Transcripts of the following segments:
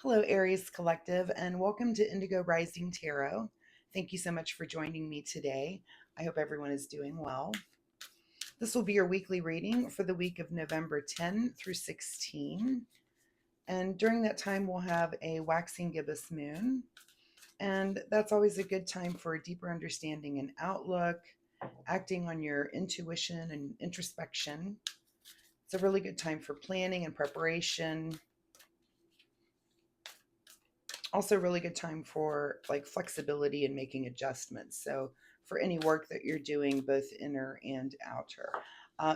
Hello, Aries Collective, and welcome to Indigo Rising Tarot. Thank you so much for joining me today. I hope everyone is doing well. This will be your weekly reading for the week of November 10 through 16. And during that time, we'll have a waxing gibbous moon. And that's always a good time for a deeper understanding and outlook, acting on your intuition and introspection. It's a really good time for planning and preparation. Also really good time for like flexibility and making adjustments. So for any work that you're doing, both inner and outer.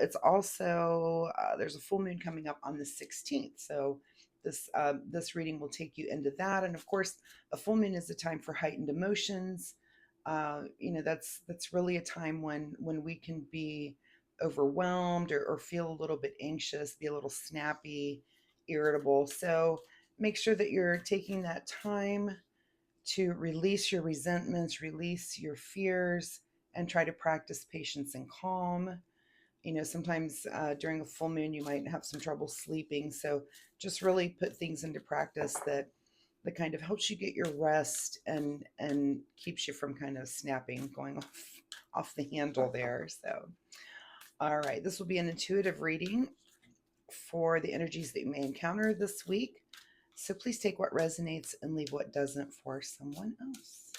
It's also there's a full moon coming up on the 16th. So this reading will take you into that. And of course, a full moon is a time for heightened emotions. That's really a time when we can be overwhelmed or feel a little bit anxious, be a little snappy, irritable. So make sure that you're taking that time to release your resentments, release your fears, and try to practice patience and calm. Sometimes during a full moon, you might have some trouble sleeping. So just really put things into practice that kind of helps you get your rest and keeps you from kind of snapping, going off the handle there. So, all right, this will be an intuitive reading for the energies that you may encounter this week. So please take what resonates and leave what doesn't for someone else.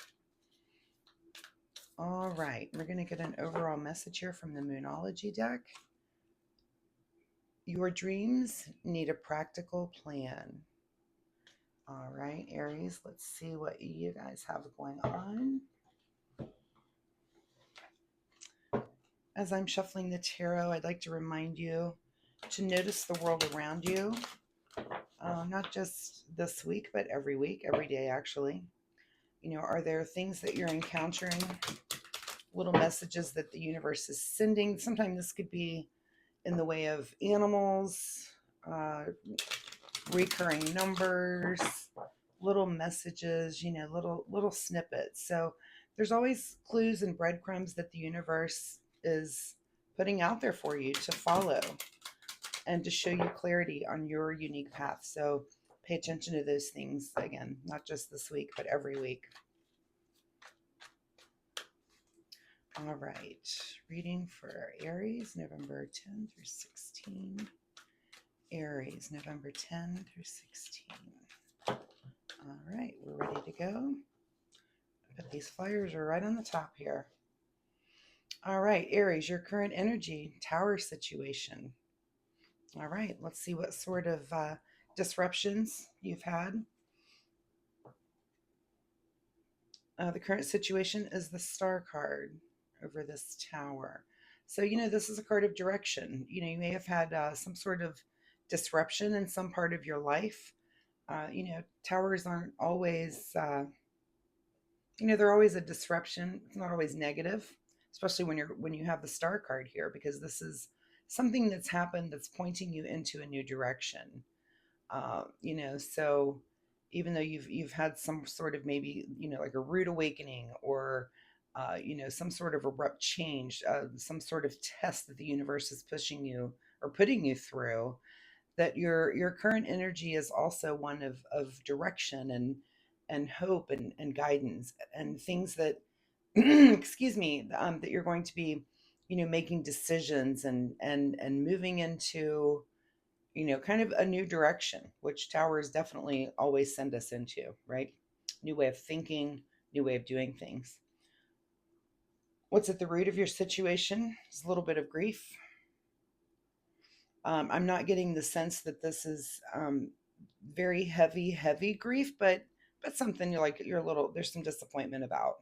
All right, we're going to get an overall message here from the Moonology deck. Your dreams need a practical plan. All right, Aries, let's see what you guys have going on. As I'm shuffling the tarot, I'd like to remind you to notice the world around you, not just this week, but every week, every day, actually. Are there things that you're encountering, little messages that the universe is sending? Sometimes this could be in the way of animals, recurring numbers, little messages, little snippets. So there's always clues and breadcrumbs that the universe is putting out there for you to follow and to show you clarity on your unique path. So pay attention to those things, again, not just this week, but every week. All right, reading for Aries, November 10 through 16. Aries, November 10 through 16. All right, we're ready to go. But these flyers are right on the top here. All right, Aries, your current energy, tower situation. All right, let's see what sort of disruptions you've had. The current situation is the Star card over this tower. So, this is a card of direction. You may have had some sort of disruption in some part of your life. Towers aren't always, they're always a disruption. It's not always negative, especially when you have the Star card here, because this is something that's happened that's pointing you into a new direction. So even though you've had some sort of maybe, like a rude awakening or, some sort of abrupt change, some sort of test that the universe is pushing you or putting you through, that your current energy is also one of direction and hope and guidance and things that, excuse me, that you're going to be, making decisions and moving into, kind of a new direction, which towers definitely always send us into, right? New way of thinking, new way of doing things. What's at the root of your situation is a little bit of grief. I'm not getting the sense that this is very heavy grief, but something you're a little, there's some disappointment about.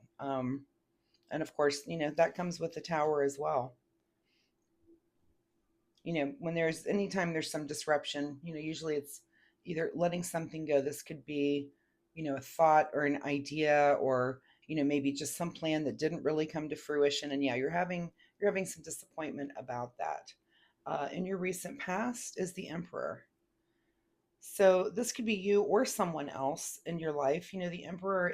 And of course, that comes with the tower as well. When anytime there's some disruption, usually it's either letting something go. This could be, a thought or an idea, or, maybe just some plan that didn't really come to fruition. And yeah, you're having some disappointment about that. In your recent past is the Emperor. So this could be you or someone else in your life. The Emperor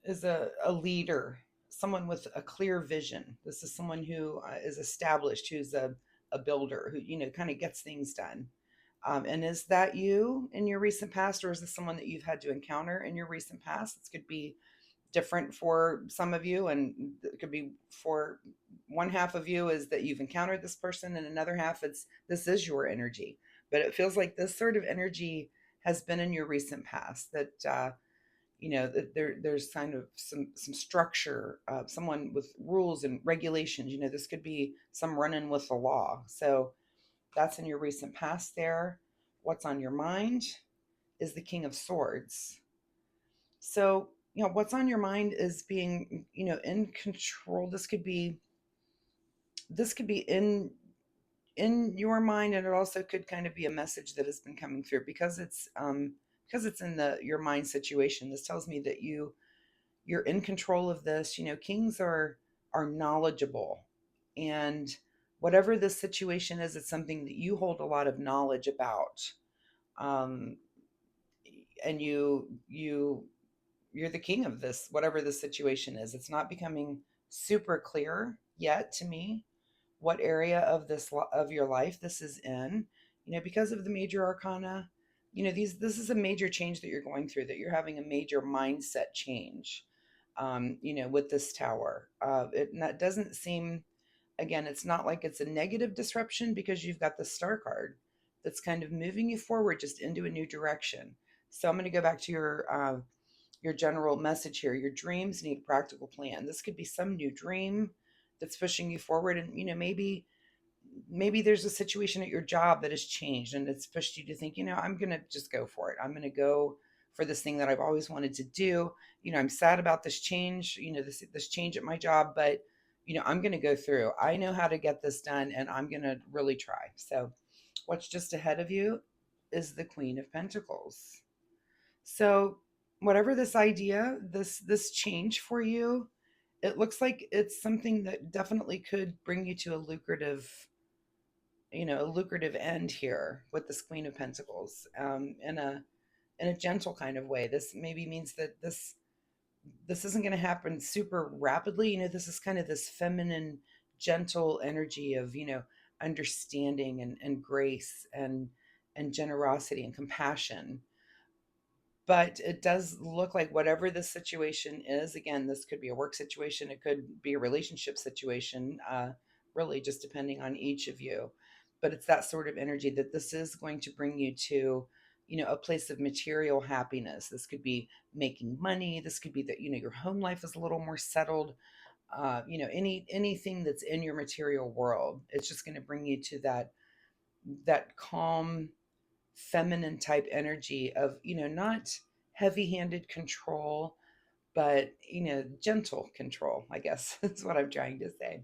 is a leader, someone with a clear vision. This is someone who is established, who's a builder, who, kind of gets things done. And is that you in your recent past, or is this someone that you've had to encounter in your recent past? This could be different for some of you, and it could be for one half of you is that you've encountered this person, and another half it's this is your energy. But it feels like this sort of energy has been in your recent past. That that there's kind of some structure, someone with rules and regulations. This could be some running with the law. So that's in your recent past there. What's on your mind is the King of Swords. So, what's on your mind is being, in control. This could be in your mind, and it also could kind of be a message that has been coming through because it's in the your mind situation. This tells me that you're in control of this. Kings are knowledgeable, and whatever the situation is, it's something that you hold a lot of knowledge about. Um, and you're the king of this, whatever the situation is. It's not becoming super clear yet to me what area of of your life this is in. Because of the major arcana. This is a major change that you're going through, that you're having a major mindset change. With this tower, that doesn't seem, again, it's not like it's a negative disruption, because you've got the star card that's kind of moving you forward just into a new direction. So I'm going to go back to your general message here. Your dreams need a practical plan. This could be some new dream that's pushing you forward, and maybe there's a situation at your job that has changed, and it's pushed you to think, I'm going to just go for it. I'm going to go for this thing that I've always wanted to do. I'm sad about this change, this change at my job, but I'm going to go through. I know how to get this done, and I'm going to really try. So what's just ahead of you is the Queen of Pentacles. So whatever this idea, this change for you, it looks like it's something that definitely could bring you to a lucrative end here with this Queen of Pentacles, in a gentle kind of way. This maybe means that this isn't going to happen super rapidly. This is kind of this feminine, gentle energy of understanding and grace and generosity and compassion. But it does look like whatever this situation is, again, this could be a work situation, it could be a relationship situation, really just depending on each of you. But it's that sort of energy that this is going to bring you to, a place of material happiness. This could be making money. This could be that, your home life is a little more settled. Anything that's in your material world, it's just going to bring you to that calm, feminine type energy of, not heavy-handed control, but gentle control, I guess. That's what I'm trying to say.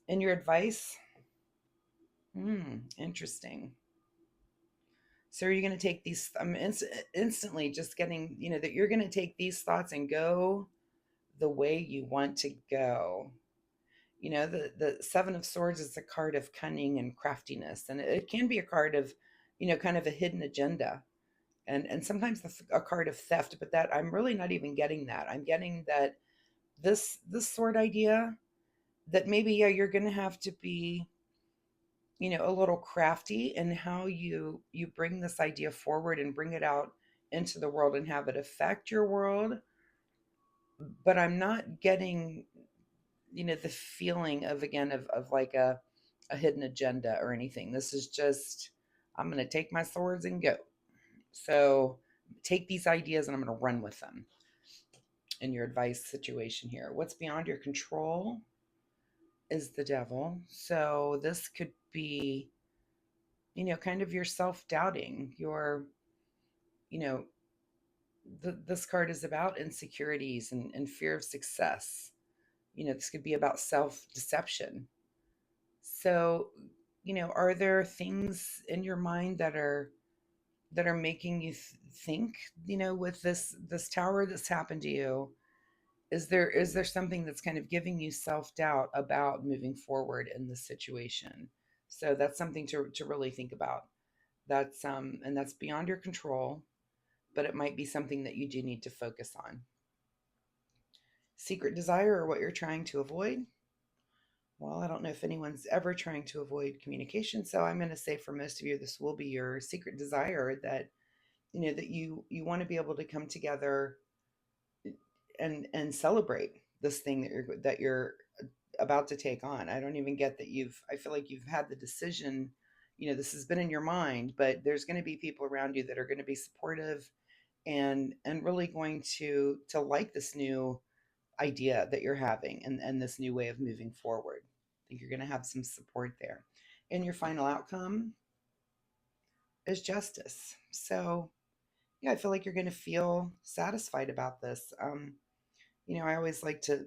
And your advice? Interesting. So are you going to take these, I'm instantly just getting, that you're going to take these thoughts and go the way you want to go. The Seven of Swords is a card of cunning and craftiness, and it can be a card of, kind of a hidden agenda, and sometimes a card of theft. But that, I'm really not even getting that. I'm getting that this sword idea, that maybe, yeah, you're going to have to be, a little crafty in how you bring this idea forward and bring it out into the world and have it affect your world. But I'm not getting, the feeling of, again, of like a hidden agenda or anything. This is just, I'm going to take my swords and go. So take these ideas and I'm going to run with them. In your advice situation here, what's beyond your control is the Devil. So this could be, kind of your self-doubting, you know this card is about insecurities and fear of success. This could be about self-deception. So, are there things in your mind that are making you think, with this tower that's happened to you, is there something that's kind of giving you self-doubt about moving forward in this situation? So that's something to really think about. That's and that's beyond your control, but it might be something that you do need to focus on. Secret desire, or what you're trying to avoid. Well, I don't know if anyone's ever trying to avoid communication, so I'm going to say for most of you, this will be your secret desire that that you want to be able to come together and celebrate this thing that you're about to take on. I don't even get that I feel like you've had the decision, this has been in your mind, but there's going to be people around you that are going to be supportive and really going to like this new idea that you're having and this new way of moving forward. I think you're going to have some support there. And your final outcome is justice. So, yeah, I feel like you're going to feel satisfied about this. I always like to,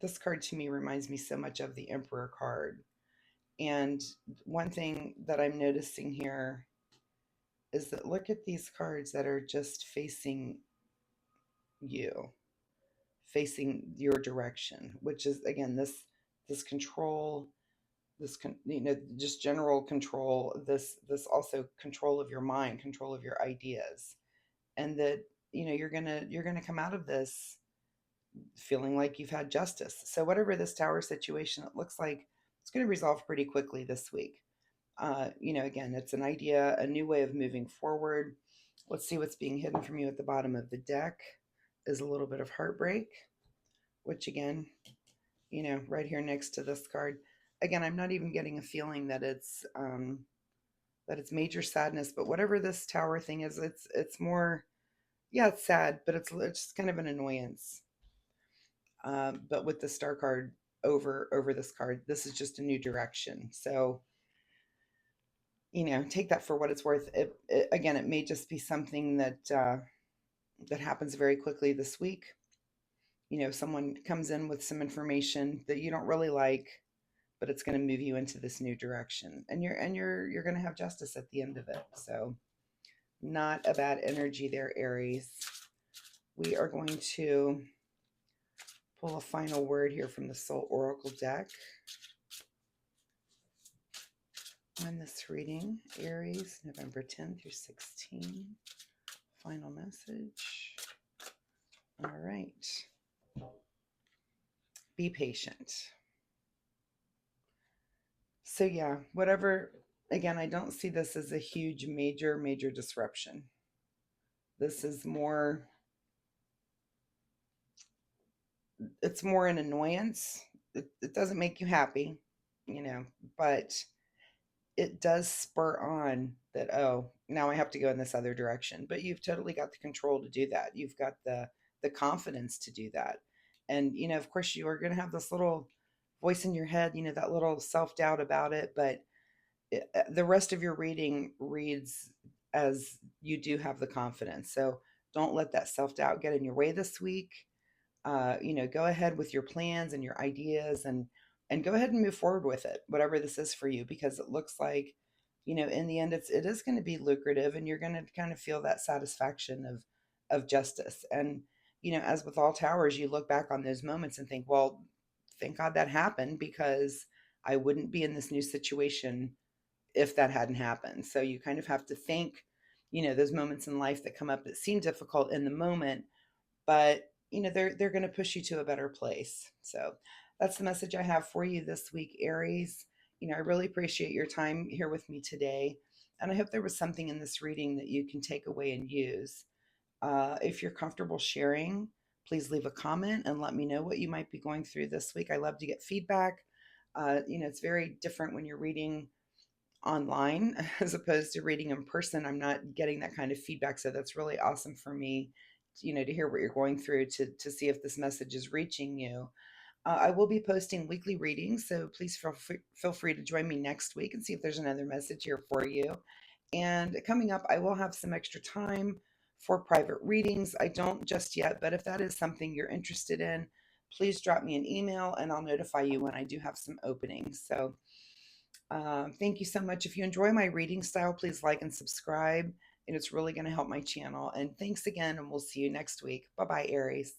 this card to me reminds me so much of the Emperor card. And one thing that I'm noticing here is that look at these cards that are just facing you, facing your direction, which is again this control, just general control, this also control of your mind, control of your ideas, and that you're gonna come out of this feeling like you've had justice. So whatever this tower situation, it looks like it's going to resolve pretty quickly this week. Again, it's an idea, a new way of moving forward. Let's see what's being hidden from you at the bottom of the deck is a little bit of heartbreak, which again, right here next to this card. Again, I'm not even getting a feeling that it's major sadness, but whatever this tower thing is, it's more, yeah, it's sad, but it's just kind of an annoyance. But with the star card over this card, this is just a new direction. So take that for what it's worth. Again, it may just be something that happens very quickly this week. Someone comes in with some information that you don't really like, but it's going to move you into this new direction, and you're going to have justice at the end of it. So not a bad energy there, Aries. We are going to pull a final word here from the Soul Oracle deck on this reading, Aries, November 10 through 16. Final message. All right. Be patient. So, yeah, whatever, again, I don't see this as a huge, major disruption. This is more, it's more an annoyance. It doesn't make you happy, but it does spur on that, oh, now I have to go in this other direction. But you've totally got the control to do that. You've got the confidence to do that. And of course you are going to have this little voice in your head, that little self-doubt about it, but the rest of your reading reads as you do have the confidence. So don't let that self-doubt get in your way this week. Go ahead with your plans and your ideas and go ahead and move forward with it, whatever this is for you, because it looks like, in the end, it is going to be lucrative, and you're going to kind of feel that satisfaction of justice. And as with all towers, you look back on those moments and think, well, thank God that happened, because I wouldn't be in this new situation if that hadn't happened. So you kind of have to think, those moments in life that come up that seem difficult in the moment, but they're going to push you to a better place. So that's the message I have for you this week, Aries. I really appreciate your time here with me today, and I hope there was something in this reading that you can take away and use. If you're comfortable sharing, please leave a comment and let me know what you might be going through this week. I love to get feedback. It's very different when you're reading online as opposed to reading in person. I'm not getting that kind of feedback, so that's really awesome for me, to hear what you're going through, to see if this message is reaching you. I will be posting weekly readings, so please feel free to join me next week and see if there's another message here for you. And coming up, I will have some extra time for private readings. I don't just yet, but if that is something you're interested in, please drop me an email and I'll notify you when I do have some openings. So thank you so much. If you enjoy my reading style, please like and subscribe, and it's really going to help my channel. And thanks again, and we'll see you next week. Bye bye, Aries.